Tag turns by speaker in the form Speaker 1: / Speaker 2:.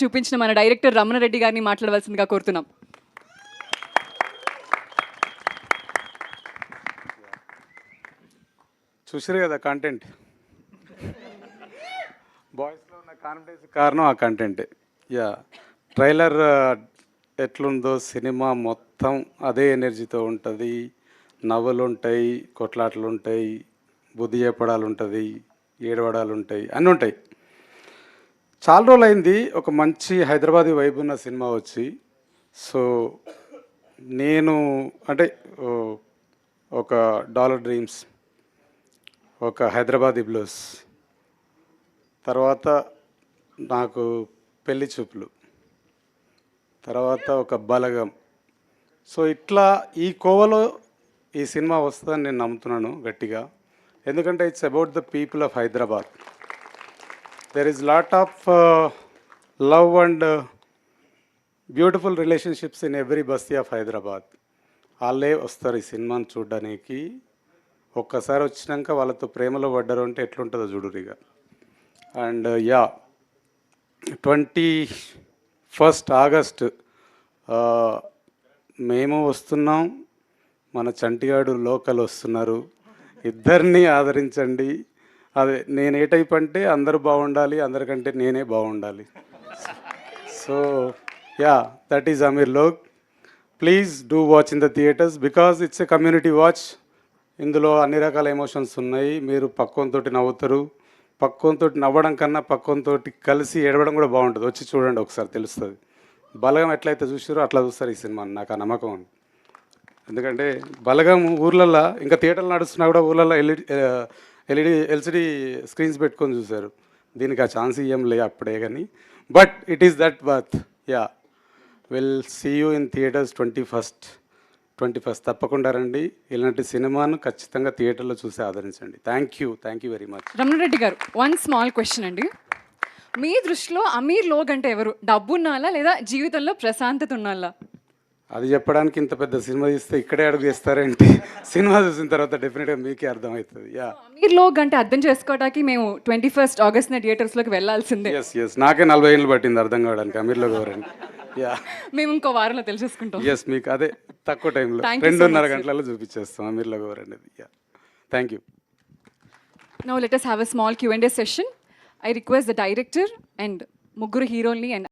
Speaker 1: చూపించిన మన డైరెక్టర్ రమణ రెడ్డి గారిని మాట్లాడవలసిందిగా కోరుతున్నాం.
Speaker 2: చూసారు కదా కంటెంట్, బాయ్స్లో ఉన్న కాన్ఫిడెన్స్ కారణం ఆ కంటెంటే. యా, ట్రైలర్ ఎట్లుందో సినిమా మొత్తం అదే ఎనర్జీతో ఉంటుంది. నవ్వులు ఉంటాయి, కొట్లాటలు ఉంటాయి, బుద్ధి చెప్పడాలు ఉంటుంది, ఏడవడాలు ఉంటాయి, అన్నీ ఉంటాయి. చాలా రోజులు అయింది ఒక మంచి హైదరాబాదీ వైబ్ ఉన్న సినిమా వచ్చి. సో నేను అంటే ఒక డాలర్ డ్రీమ్స్, ఒక హైదరాబాదీ బ్లూస్, తర్వాత నాకు పెళ్లి చూపులు, తర్వాత ఒక బలగం. సో ఇట్లా ఈ కోవలో ఈ సినిమా వస్తుందని నేను నమ్ముతున్నాను గట్టిగా. ఎందుకంటే it's about the people of Hyderabad. There is lot of love and beautiful relationships in every బస్తీ ఆఫ్ హైదరాబాద్. వాళ్ళే వస్తారు ఈ సినిమాని చూడడానికి. ఒక్కసారి వచ్చినాక వాళ్ళతో ప్రేమలో పడ్డారు అంటే ఎట్లుంటుందో చూడురిగా. అండ్ యా, 21st ఆగస్ట్ మేము వస్తున్నాం, మన చంటిగాడు లోకల్ వస్తున్నారు. ఇద్దరిని ఆదరించండి. అదే నేను ఏ టైప్ అంటే అందరూ బాగుండాలి, అందరికంటే నేనే బాగుండాలి. So yeah, that is Ameer Lok. Please do watch in the theatres because it's a community watch. ఇందులో అన్ని రకాల ఎమోషన్స్ ఉన్నాయి. మీరు పక్కంతోటి నవ్వుతారు. పక్కంతో నవ్వడం కన్నా పక్కంతో కలిసి ఏడవడం కూడా బాగుంటుంది. వచ్చి చూడండి ఒకసారి, తెలుస్తుంది. బలగం ఎట్లయితే చూసారో అట్లా చూస్తారు ఈ సినిమాని, నాకు ఆ నమ్మకం ఉంది. ఎందుకంటే బలగం ఊర్లల్లో ఇంకా థియేటర్లు నడుస్తున్నా కూడా ఊర్లలో ఎల్సిడి స్క్రీన్స్ పెట్టుకొని చూశారు. దీనికి ఆ ఛాన్స్ ఇవ్వం లే అప్పుడే కానీ, but it is that worth. Yeah, will see you in theatres 21st తప్పకుండా రండి. ఇలాంటి సినిమాను ఖచ్చితంగా థియేటర్లో చూసి ఆదరించండి. Thank you very much.
Speaker 1: Ramana Reddy గారు, వన్ స్మాల్ క్వశ్చన్ అండి. మీ దృష్టిలో అమీర్ లోక్ అంటే ఎవరు? డబ్బు ఉన్నాలా లేదా జీవితంలో ప్రశాంతత ఉన్నాలా?
Speaker 2: అది చెప్పడానికి ఇంత పెద్ద సినిమా తీస్తే ఇక్కడే అడుగు చేస్తారేంటి? సినిమా చూసిన తర్వాత డెఫినెట్గా మీకే అర్థమవుతుంది. యా,
Speaker 1: అమీర్ లోక్ అంటే అర్థం చేసుకోవడానికి మేము 21st ఆగస్ట్ థియేటర్స్లోకి వెళ్ళాల్సిందే.
Speaker 2: ఎస్ నాకే 40 ఏళ్ళు పట్టింది అర్థం కావడానికి అమీర్లో ఎవరండి. యా,
Speaker 1: మేము ఇంకో వారంలో తెలిసేసుకుంటాం.
Speaker 2: ఎస్, మీకు అదే తక్కువ టైంలో
Speaker 1: Thank you so
Speaker 2: 2:30
Speaker 1: much,
Speaker 2: గంటలలో చూపించేస్తాం అమీర్లో ఎవరు అనేది. Yeah, thank you.
Speaker 1: Now let us have a small Q&A session. I request the director and ముగ్గురు హీరోల్ని and